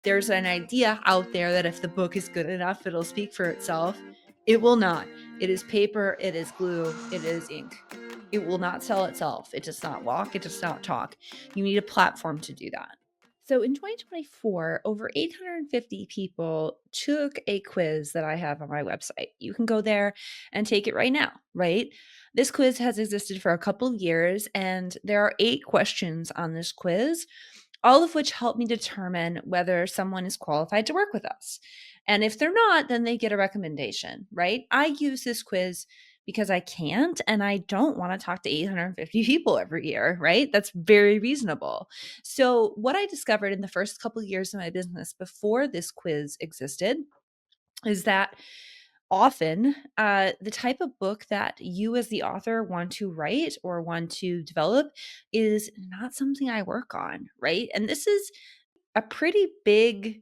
There's an idea out there that if the book is good enough, it'll speak for itself. It will not. It is paper, it is glue, it is ink. It will not sell itself. It does not walk, it does not talk. You need a platform to do that. So in 2024, over 850 people took a quiz that I have on my website. You can go there and take it right now, right? This quiz has existed for a couple of years, and there are 8 questions on this quiz, all of which help me determine whether someone is qualified to work with us. And if they're not, then they get a recommendation, right? I use this quiz because I can't and I don't want to talk to 850 people every year, right? That's very reasonable. So, what I discovered in the first couple of years of my business before this quiz existed is that often the type of book that you as the author want to write or want to develop is not something I work on, right? And this is a pretty big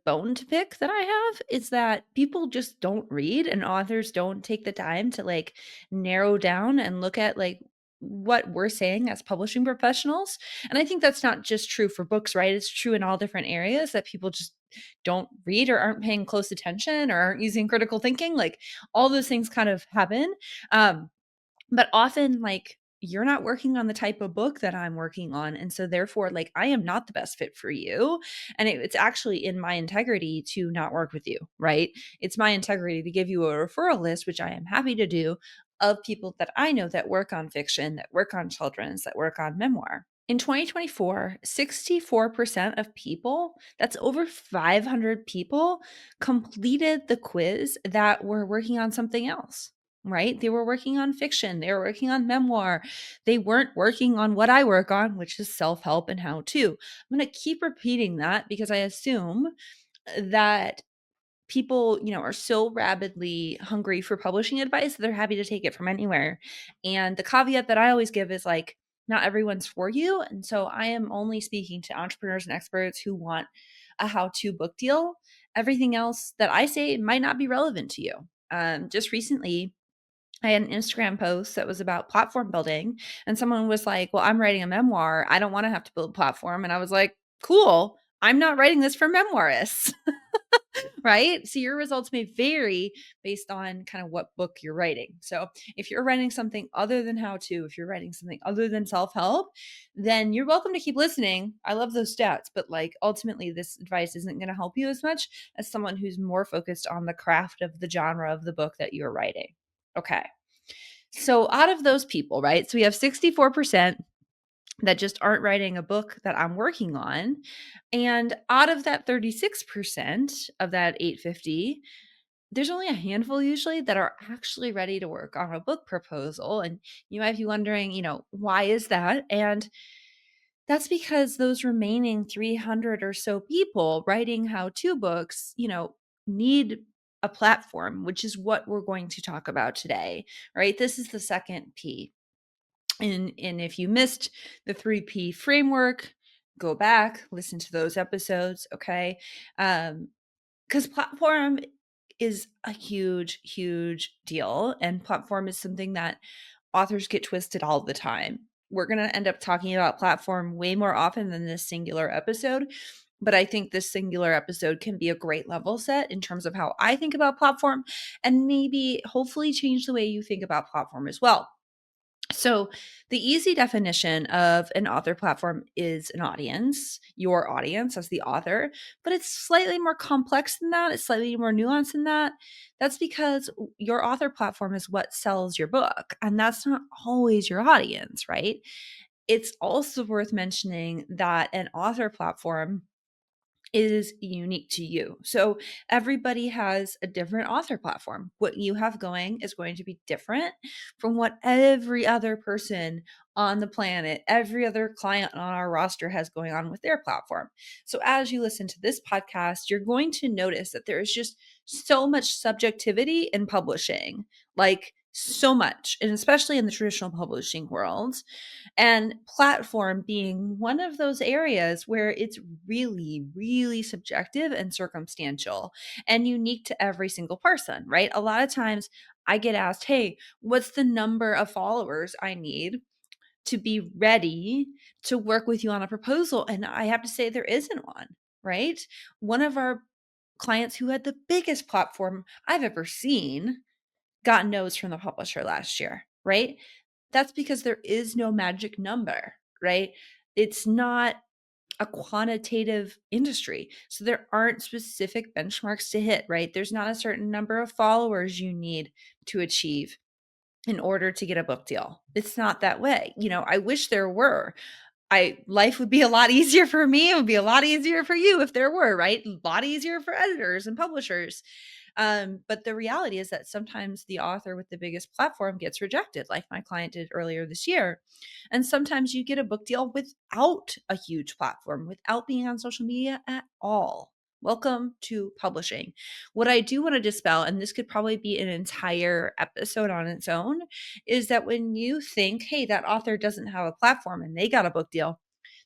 bone to pick that I have, is that people just don't read and authors don't take the time to narrow down and look at what we're saying as publishing professionals. And I think that's not just true for books, right? It's true in all different areas that people just don't read or aren't paying close attention or aren't using critical thinking. Like all those things kind of happen. But often, you're not working on the type of book that I'm working on. And so, therefore, I am not the best fit for you. And it's actually in my integrity to not work with you, right? It's my integrity to give you a referral list, which I am happy to do, of people that I know that work on fiction, that work on children's, that work on memoir. In 2024, 64% of people, that's over 500 people, completed the quiz that were working on something else, right? They were working on fiction, they were working on memoir. They weren't working on what I work on, which is self-help and how to. I'm going to keep repeating that because I assume that people, are so rabidly hungry for publishing advice that they're happy to take it from anywhere. And the caveat that I always give is not everyone's for you. And so I am only speaking to entrepreneurs and experts who want a how-to book deal. Everything else that I say might not be relevant to you. Just recently, I had an Instagram post that was about platform building, and someone was like, "Well, I'm writing a memoir. I don't want to have to build a platform." And I was like, "Cool. I'm not writing this for memoirists." Right? So your results may vary based on kind of what book you're writing. So if you're writing something other than how to, if you're writing something other than self help, then you're welcome to keep listening. I love those stats, but ultimately, this advice isn't going to help you as much as someone who's more focused on the craft of the genre of the book that you're writing. Okay. So out of those people, right? So we have 64% that just aren't writing a book that I'm working on. And out of that 36% of that 850, there's only a handful usually that are actually ready to work on a book proposal. And you might be wondering, why is that? And that's because those remaining 300 or so people writing how-to books, need a platform, which is what we're going to talk about today, right? This is the second P. And if you missed the 3P framework, go back, listen to those episodes, okay? Because platform is a huge, huge deal. And platform is something that authors get twisted all the time. We're going to end up talking about platform way more often than this singular episode. But I think this singular episode can be a great level set in terms of how I think about platform and maybe hopefully change the way you think about platform as well. So, the easy definition of an author platform is an audience, your audience as the author, but it's slightly more complex than that. It's slightly more nuanced than that. That's because your author platform is what sells your book, and that's not always your audience, right? It's also worth mentioning that an author platform is unique to you. So everybody has a different author platform. What you have going is going to be different from what every other person on the planet, every other client on our roster has going on with their platform. So as you listen to this podcast, you're going to notice that there is just so much subjectivity in publishing, so much, and especially in the traditional publishing world. And platform being one of those areas where it's really, really subjective and circumstantial and unique to every single person, right? A lot of times I get asked, "Hey, what's the number of followers I need to be ready to work with you on a proposal?" And I have to say there isn't one. right? One of our clients who had the biggest platform I've ever seen got no's from the publisher last year, right? That's because there is no magic number, right? It's not a quantitative industry. So there aren't specific benchmarks to hit, right? There's not a certain number of followers you need to achieve in order to get a book deal. It's not that way. I wish there were. I Life would be a lot easier for me. It would be a lot easier for you if there were, right? A lot easier for editors and publishers. But the reality is that sometimes the author with the biggest platform gets rejected, like my client did earlier this year. And sometimes you get a book deal without a huge platform, without being on social media at all. Welcome to publishing. What I do want to dispel, and this could probably be an entire episode on its own, is that when you think, hey, that author doesn't have a platform and they got a book deal,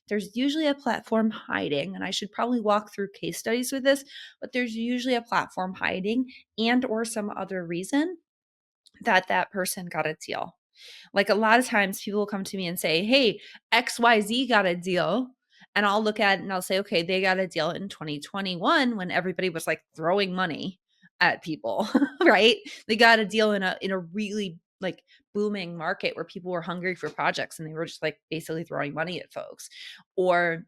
there's usually a platform hiding. And I should probably walk through case studies with this, but there's usually a platform hiding and or some other reason that that person got a deal. Like a lot of times people will come to me and say, hey, XYZ got a deal. And I'll look at it and I'll say, okay, they got a deal in 2021 when everybody was like throwing money at people, right? They got a deal in a really like booming market where people were hungry for projects and they were just like basically throwing money at folks. Or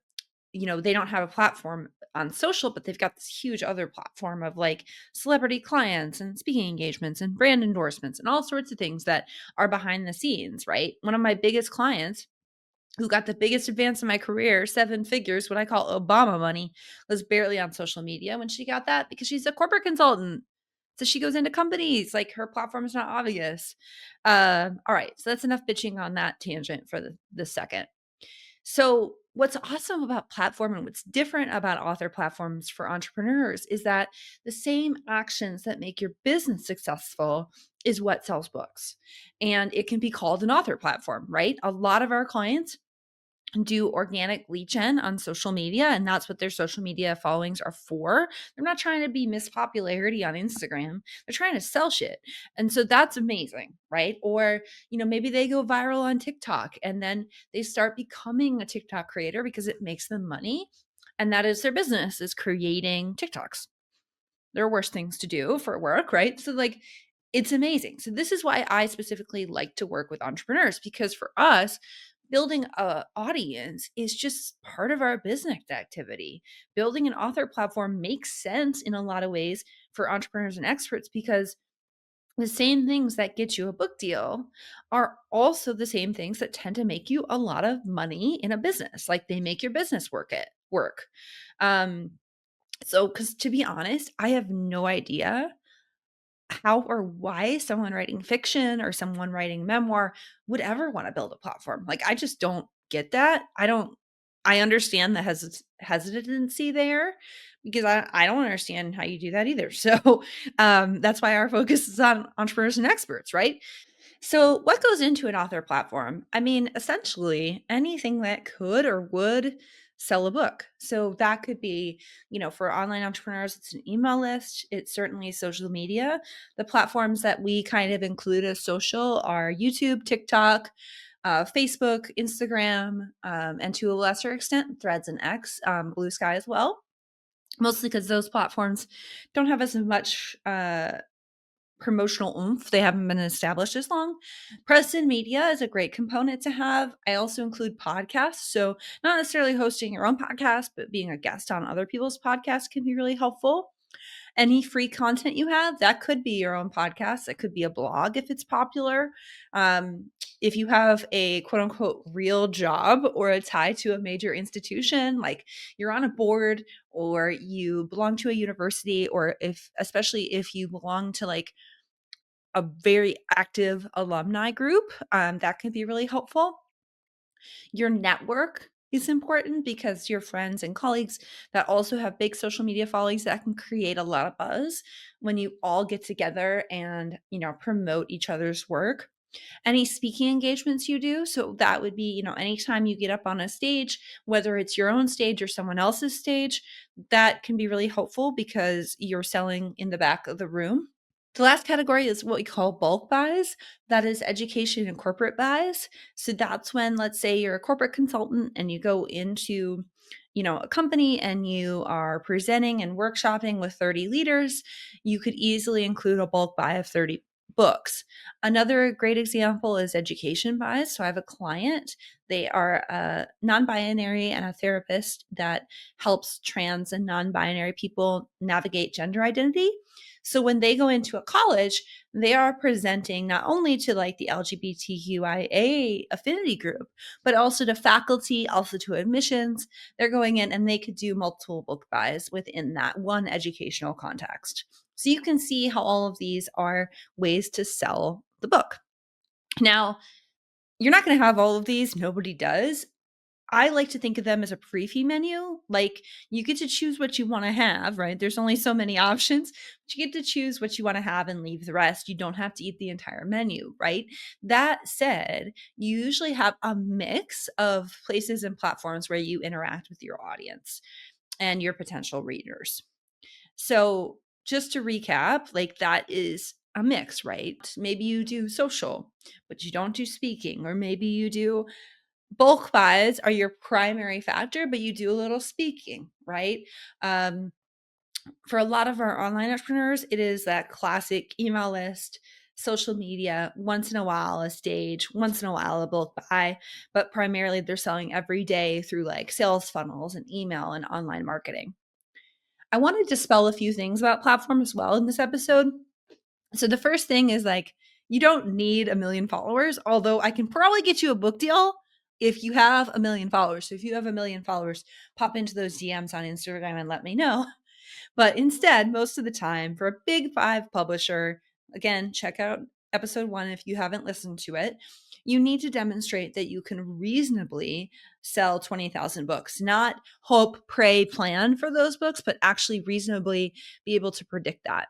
they don't have a platform on social, but they've got this huge other platform of like celebrity clients and speaking engagements and brand endorsements and all sorts of things that are behind the scenes, right? One of my biggest clients who got the biggest advance in my career, 7 figures, what I call Obama money, was barely on social media when she got that because she's a corporate consultant. So she goes into companies, like her platform is not obvious. All right. So that's enough bitching on that tangent for the second. So, what's awesome about platform and what's different about author platforms for entrepreneurs is that the same actions that make your business successful is what sells books. And it can be called an author platform, right? A lot of our clients do organic lead gen on social media, and that's what their social media followings are for. They're not trying to be Miss Popularity on Instagram. They're trying to sell shit. And so that's amazing, right? Or, maybe they go viral on TikTok and then they start becoming a TikTok creator because it makes them money. And that is their business, is creating TikToks. There are worse things to do for work, right? So like it's amazing. So this is why I specifically like to work with entrepreneurs, because for us, building a audience is just part of our business activity. Building an author platform makes sense in a lot of ways for entrepreneurs and experts, because the same things that get you a book deal are also the same things that tend to make you a lot of money in a business. Like they make your business work. Um, so, because to be honest, I have no idea how or why someone writing fiction or someone writing memoir would ever want to build a platform. Like, I just don't get that. I understand the hesitancy there because I don't understand how you do that either. So, that's why our focus is on entrepreneurs and experts, right? So, what goes into an author platform? I mean, essentially anything that could or would sell a book. So, that could be, for online entrepreneurs, it's an email list, it's certainly social media. The platforms that we kind of include as social are YouTube, TikTok, Facebook, Instagram, and to a lesser extent, Threads and X, Blue Sky as well. Mostly because those platforms don't have as much promotional oomph. They haven't been established as long. Press and media is a great component to have. I also include podcasts. So, not necessarily hosting your own podcast, but being a guest on other people's podcasts can be really helpful. Any free content you have, that could be your own podcast. It could be a blog if it's popular. If you have a quote unquote real job or a tie to a major institution, like you're on a board or you belong to a university, or especially if you belong to like a very active alumni group, that can be really helpful. Your network is important because your friends and colleagues that also have big social media followings, that can create a lot of buzz when you all get together and, promote each other's work. Any speaking engagements you do, so that would be, anytime you get up on a stage, whether it's your own stage or someone else's stage, that can be really helpful because you're selling in the back of the room. The last category is what we call bulk buys. That is education and corporate buys. So that's when, let's say you're a corporate consultant and you go into, a company and you are presenting and workshopping with 30 leaders, you could easily include a bulk buy of 30 books. Another great example is education buys. So I have a client, they are a non-binary and a therapist that helps trans and non-binary people navigate gender identity. So when they go into a college, they are presenting not only to like the LGBTQIA affinity group, but also to faculty, also to admissions. They're going in and they could do multiple book buys within that one educational context. So you can see how all of these are ways to sell the book. Now, you're not going to have all of these, nobody does. I like to think of them as a prefee menu. Like you get to choose what you want to have, right? There's only so many options, but you get to choose what you want to have and leave the rest. You don't have to eat the entire menu, right? That said, you usually have a mix of places and platforms where you interact with your audience and your potential readers. So, just to recap, like that is a mix, right? Maybe you do social, but you don't do speaking, or maybe you do bulk buys are your primary factor, but you do a little speaking, right? Um, for a lot of our online entrepreneurs, it is that classic email list, social media, once in a while a stage, once in a while a bulk buy, but primarily they're selling every day through like sales funnels and email and online marketing. I wanted to dispel a few things about platform as well in this episode. So the first thing is like, you don't need a million followers, although I can probably get you a book deal if you have a million followers. So if you have a million followers, pop into those DMs on Instagram and let me know. But instead, most of the time, for a big five publisher, again, check out episode 1 if you haven't listened to it. You need to demonstrate that you can reasonably sell 20,000 books, not hope, pray, plan for those books, but actually reasonably be able to predict that.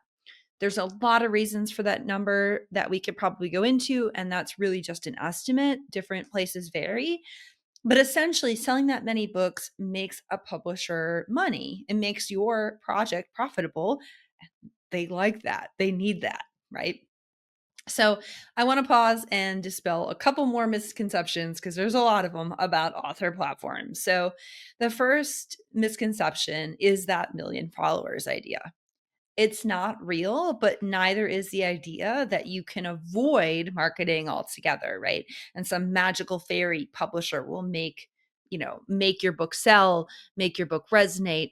There's a lot of reasons for that number that we could probably go into, and that's really just an estimate. Different places vary. But essentially, selling that many books makes a publisher money. It makes your project profitable. They like that. They need that, right? So I want to pause and dispel a couple more misconceptions because there's a lot of them about author platforms. So the first misconception is that million followers idea. It's not real, but neither is the idea that you can avoid marketing altogether, right? And some magical fairy publisher will make your book sell, make your book resonate.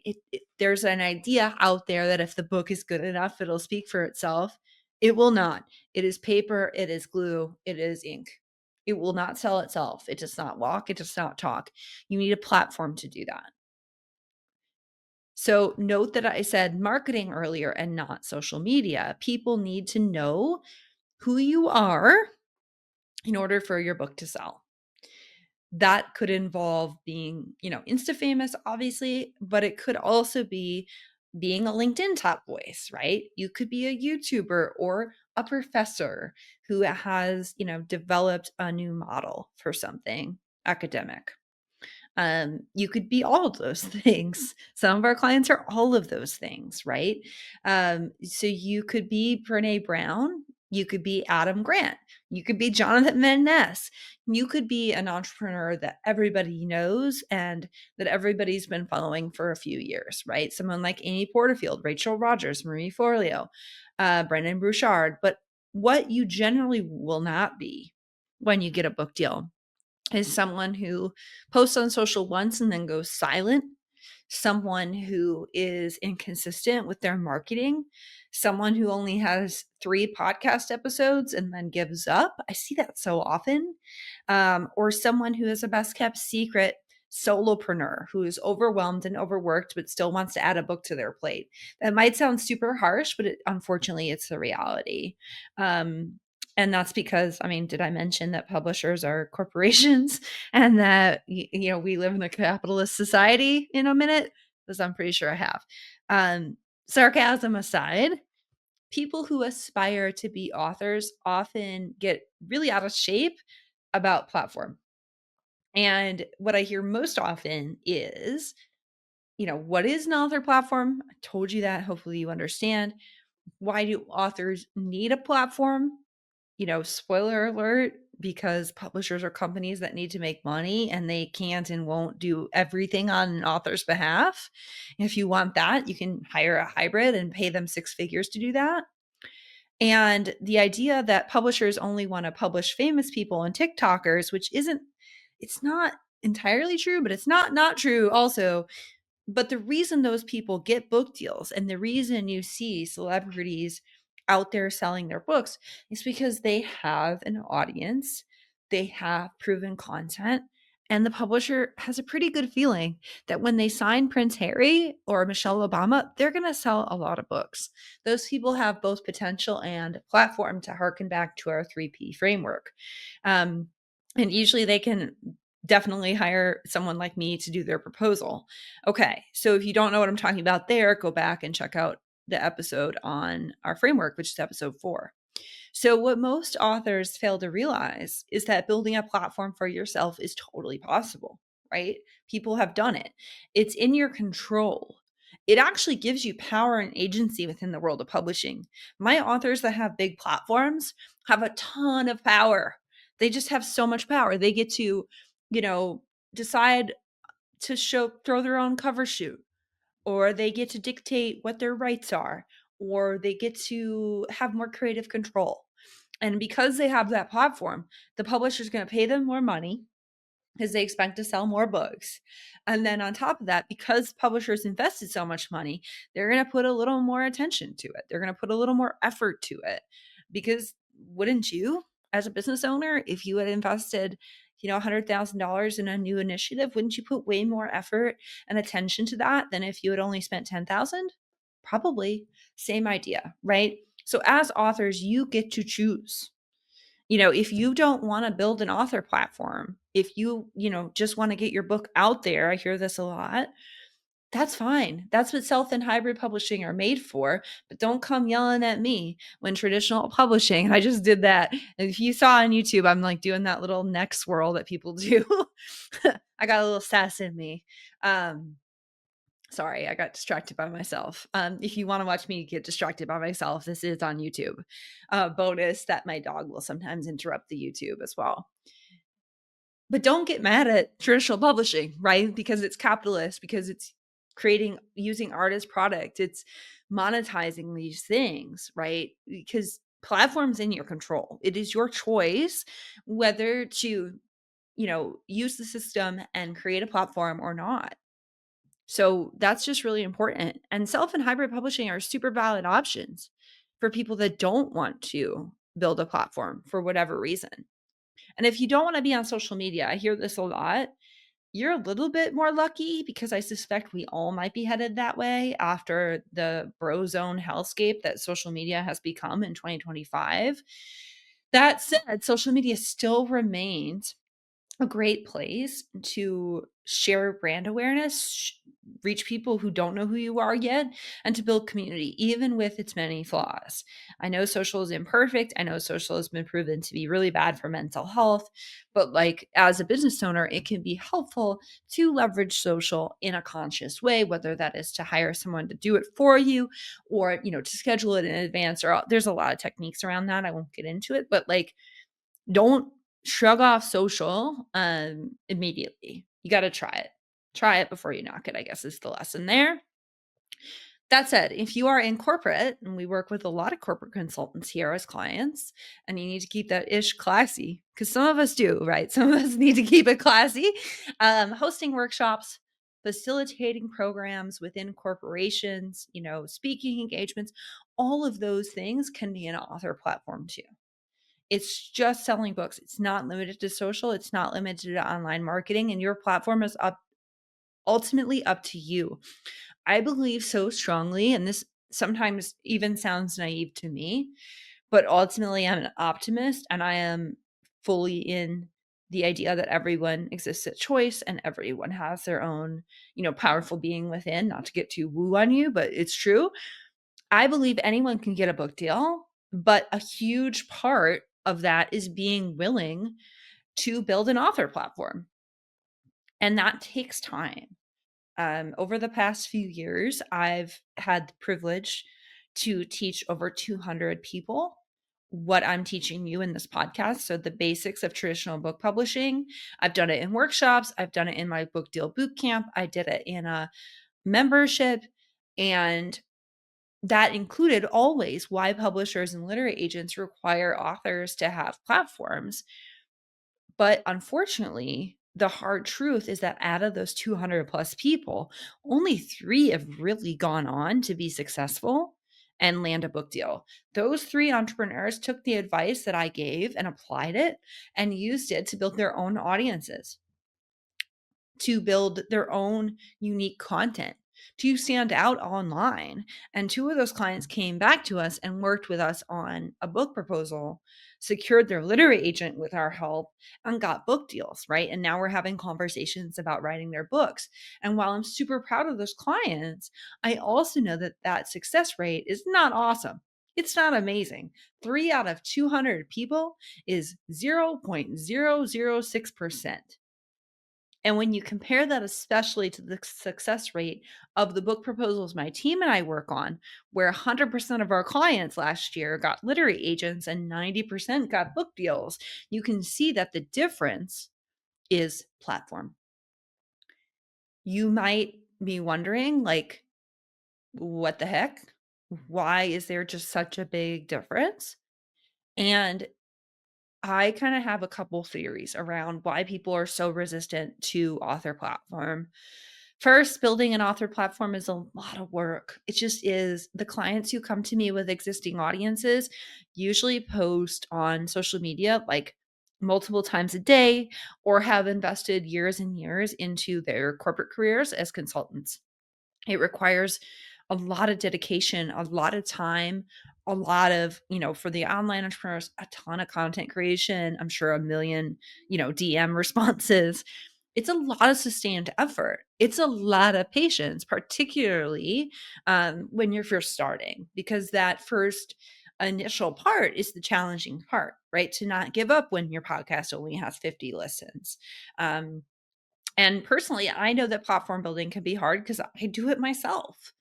There's an idea out there that if the book is good enough, it'll speak for itself. It will not. It is paper, it is glue, it is ink. It will not sell itself. It does not walk, it does not talk. You need a platform to do that. So note that I said marketing earlier and not social media. People need to know who you are in order for your book to sell. That could involve being, Insta famous, obviously, but it could also be being a LinkedIn top voice, right? You could be a YouTuber or a professor who has, developed a new model for something academic. You could be all of those things. Some of our clients are all of those things, right? So you could be Brene Brown, you could be Adam Grant, you could be Jonathan Van Ness, you could be an entrepreneur that everybody knows and that everybody's been following for a few years, right? Someone like Amy Porterfield, Rachel Rogers, Marie Forleo, Brendan Bouchard. But what you generally will not be when you get a book deal is someone who posts on social once and then goes silent, someone who is inconsistent with their marketing, someone who only has 3 podcast episodes and then gives up. I see that so often. Or someone who is a best kept secret solopreneur who is overwhelmed and overworked but still wants to add a book to their plate. That might sound super harsh, but unfortunately it's the reality. And that's because, did I mention that publishers are corporations and that, we live in a capitalist society in a minute? Because I'm pretty sure I have. Sarcasm aside, people who aspire to be authors often get really out of shape about platform. And what I hear most often is, what is an author platform? I told you that. Hopefully you understand. Why do authors need a platform? Spoiler alert, because publishers are companies that need to make money and they can't and won't do everything on an author's behalf. If you want that, you can hire a hybrid and pay them six figures to do that. And the idea that publishers only want to publish famous people and TikTokers, which isn't, it's not entirely true, but it's not true also. But the reason those people get book deals and the reason you see celebrities out there selling their books is because they have an audience, they have proven content, and the publisher has a pretty good feeling that when they sign Prince Harry or Michelle Obama, they're going to sell a lot of books. Those people have both potential and platform to harken back to our 3P framework. Um, and usually they can definitely hire someone like me to do their proposal. Okay, so if you don't know what I'm talking about there, go back and check out the episode on our framework, which is episode 4. So, what most authors fail to realize is that building a platform for yourself is totally possible, right? People have done it. It's in your control. It actually gives you power and agency within the world of publishing. My authors that have big platforms have a ton of power. They just have so much power. They get to, you know, decide to throw their own cover shoot, or they get to dictate what their rights are, or they get to have more creative control. And because they have that platform, the publisher's going to pay them more money because they expect to sell more books. And then on top of that, because publishers invested so much money, they're going to put a little more attention to it. They're going to put a little more effort to it. Because wouldn't you, as a business owner, if you had invested, $100,000 in a new initiative, wouldn't you put way more effort and attention to that than if you had only spent 10,000? Probably. Same idea, right? So as authors, you get to choose. If you don't want to build an author platform, if just want to get your book out there, I hear this a lot, that's fine. That's what self and hybrid publishing are made for. But don't come yelling at me when traditional publishing, and I just did that. And if you saw on YouTube, I'm like doing that little neck swirl that people do. I got a little sass in me. Sorry, I got distracted by myself. If you want to watch me get distracted by myself, this is on YouTube. Bonus that my dog will sometimes interrupt the YouTube as well. But don't get mad at traditional publishing, right? Because it's capitalist, because it's using art as product, it's monetizing these things, right? Because platform's in your control. It is your choice whether to, use the system and create a platform or not. So that's just really important. And self and hybrid publishing are super valid options for people that don't want to build a platform for whatever reason. And if you don't want to be on social media, I hear this a lot. You're a little bit more lucky because I suspect we all might be headed that way after the bro zone hellscape that social media has become in 2025. That said, social media still remains a great place to share brand awareness, reach people who don't know who you are yet, and to build community, even with its many flaws. I know social is imperfect. I know social has been proven to be really bad for mental health, but like as a business owner, it can be helpful to leverage social in a conscious way, whether that is to hire someone to do it for you or, to schedule it in advance, or there's a lot of techniques around that. I won't get into it, but like, don't shrug off social immediately. You got to try it. Try it before you knock it, I guess is the lesson there. That said, if you are in corporate, and we work with a lot of corporate consultants here as clients, and you need to keep that ish classy, because some of us do, right? Some of us need to keep it classy. Hosting workshops, facilitating programs within corporations, speaking engagements, all of those things can be an author platform too. It's just selling books. It's not limited to social. It's not limited to online marketing. And your platform is ultimately up to you. I believe so strongly, and this sometimes even sounds naive to me, but ultimately I'm an optimist and I am fully in the idea that everyone exists at choice and everyone has their own, powerful being within, not to get too woo on you, but it's true. I believe anyone can get a book deal, but a huge part of that is being willing to build an author platform. And that takes time. Over the past few years, I've had the privilege to teach over 200 people what I'm teaching you in this podcast. So the basics of traditional book publishing. I've done it in workshops. I've done it in my book deal boot camp. I did it in a membership. And that included always why publishers and literary agents require authors to have platforms. But unfortunately, the hard truth is that out of those 200 plus people, only 3 have really gone on to be successful and land a book deal. Those 3 entrepreneurs took the advice that I gave and applied it and used it to build their own audiences, to build their own unique content, to stand out online. And 2 of those clients came back to us and worked with us on a book proposal, secured their literary agent with our help, and got book deals, right? And now we're having conversations about writing their books. And while I'm super proud of those clients, I also know that that success rate is not awesome. It's not amazing. 3 out of 200 people is 0.006%. And when you compare that especially to the success rate of the book proposals my team and I work on, where 100% of our clients last year got literary agents and 90% got book deals, you can see that the difference is platform. You might be wondering, like, what the heck? Why is there just such a big difference? And I kind of have a couple theories around why people are so resistant to author platform. First, building an author platform is a lot of work. It just is. The clients who come to me with existing audiences usually post on social media like multiple times a day or have invested years and years into their corporate careers as consultants. It requires a lot of dedication, a lot of time, a lot of, for the online entrepreneurs, a ton of content creation. I'm sure a million, DM responses. It's a lot of sustained effort. It's a lot of patience, particularly when you're first starting, because that first initial part is the challenging part, right? To not give up when your podcast only has 50 listens. And personally, I know that platform building can be hard because I do it myself.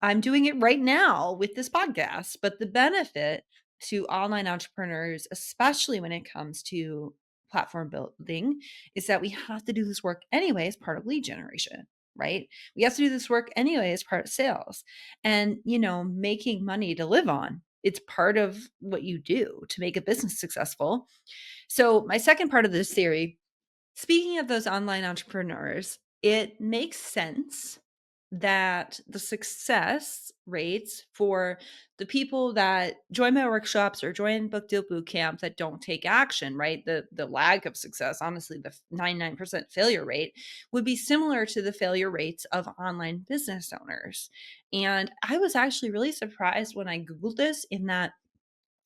I'm doing it right now with this podcast, but the benefit to online entrepreneurs, especially when it comes to platform building, is that we have to do this work anyway as part of lead generation, right? We have to do this work anyway as part of sales and, making money to live on. It's part of what you do to make a business successful. So, my second part of this theory, speaking of those online entrepreneurs, it makes sense that the success rates for the people that join my workshops or join book deal boot camp that don't take action, right? The lag of success, honestly, the 99% failure rate would be similar to the failure rates of online business owners. And I was actually really surprised when I Googled this, in that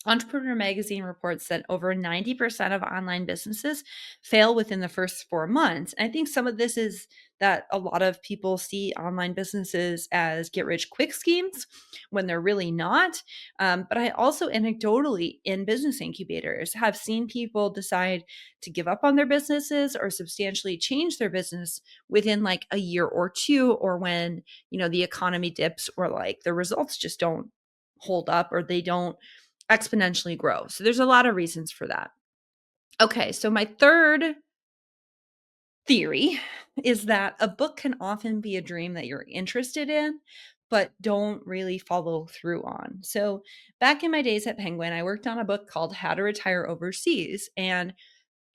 Entrepreneur Magazine reports that over 90% of online businesses fail within the first 4 months. I think some of this is that a lot of people see online businesses as get rich quick schemes when they're really not. But I also anecdotally in business incubators have seen people decide to give up on their businesses or substantially change their business within like a year or two, or when, the economy dips or like the results just don't hold up or they don't exponentially grow. So there's a lot of reasons for that. Okay, so my third theory is that a book can often be a dream that you're interested in, but don't really follow through on. So back in my days at Penguin, I worked on a book called How to Retire Overseas. And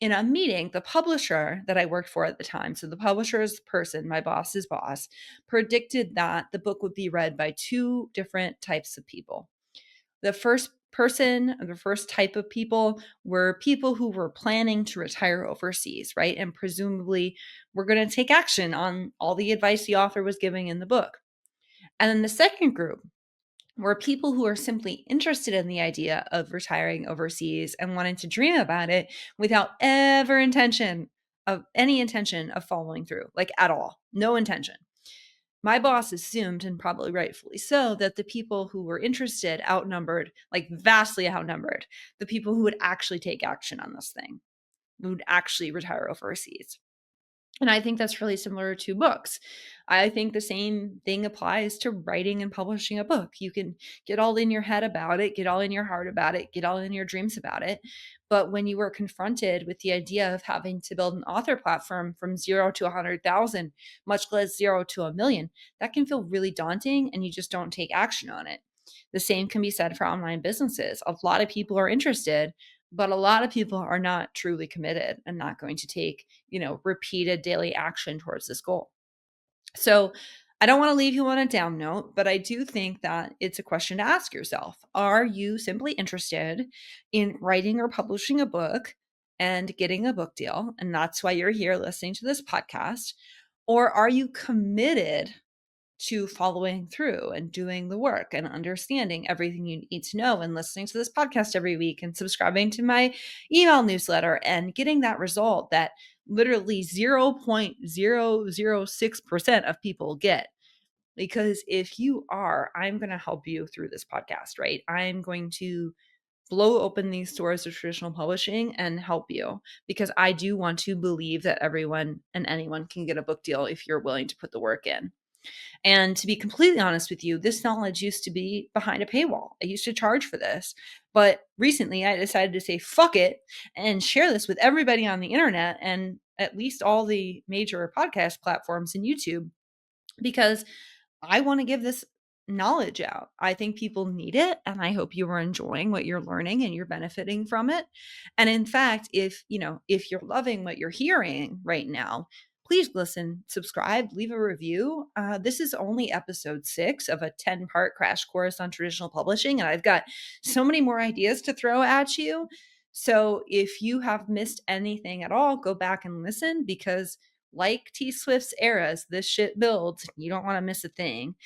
in a meeting, the publisher that I worked for at the time, so the publisher's person, my boss's boss, predicted that the book would be read by 2 different types of people. The first person, the first type of people were people who were planning to retire overseas, right? And presumably were going to take action on all the advice the author was giving in the book. And then the second group were people who are simply interested in the idea of retiring overseas and wanting to dream about it without ever any intention of following through, like at all, no intention. My boss assumed, and probably rightfully so, that the people who were interested outnumbered, like vastly outnumbered, the people who would actually take action on this thing, who would actually retire overseas. And I think that's really similar to books. I think the same thing applies to writing and publishing a book. You can get all in your head about it, get all in your heart about it, get all in your dreams about it. But when you are confronted with the idea of having to build an author platform from 0 to 100,000, much less 0 to a million, that can feel really daunting and you just don't take action on it. The same can be said for online businesses. A lot of people are interested, but a lot of people are not truly committed and not going to take, repeated daily action towards this goal. So I don't want to leave you on a down note, but I do think that it's a question to ask yourself. Are you simply interested in writing or publishing a book and getting a book deal? And that's why you're here listening to this podcast. Or are you committed to following through and doing the work and understanding everything you need to know and listening to this podcast every week and subscribing to my email newsletter and getting that result that literally 0.006% of people get? Because if you are, I'm going to help you through this podcast, right? I'm going to blow open these doors of traditional publishing and help you, because I do want to believe that everyone and anyone can get a book deal if you're willing to put the work in. And to be completely honest with you, this knowledge used to be behind a paywall. I used to charge for this. But recently I decided to say, fuck it, and share this with everybody on the internet and at least all the major podcast platforms and YouTube, because I want to give this knowledge out. I think people need it, and I hope you are enjoying what you're learning and you're benefiting from it. And in fact, if you're loving what you're hearing right now, please listen, subscribe, leave a review. This is only episode 6 of a 10-part crash course on traditional publishing, and I've got so many more ideas to throw at you. So if you have missed anything at all, go back and listen, because like T Swift's eras, this shit builds. You don't want to miss a thing.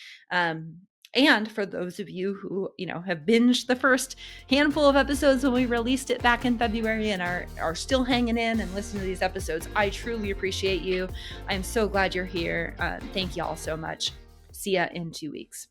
And for those of you who, have binged the first handful of episodes when we released it back in February and are still hanging in and listening to these episodes, I truly appreciate you. I'm so glad you're here. Thank you all so much. See ya in 2 weeks.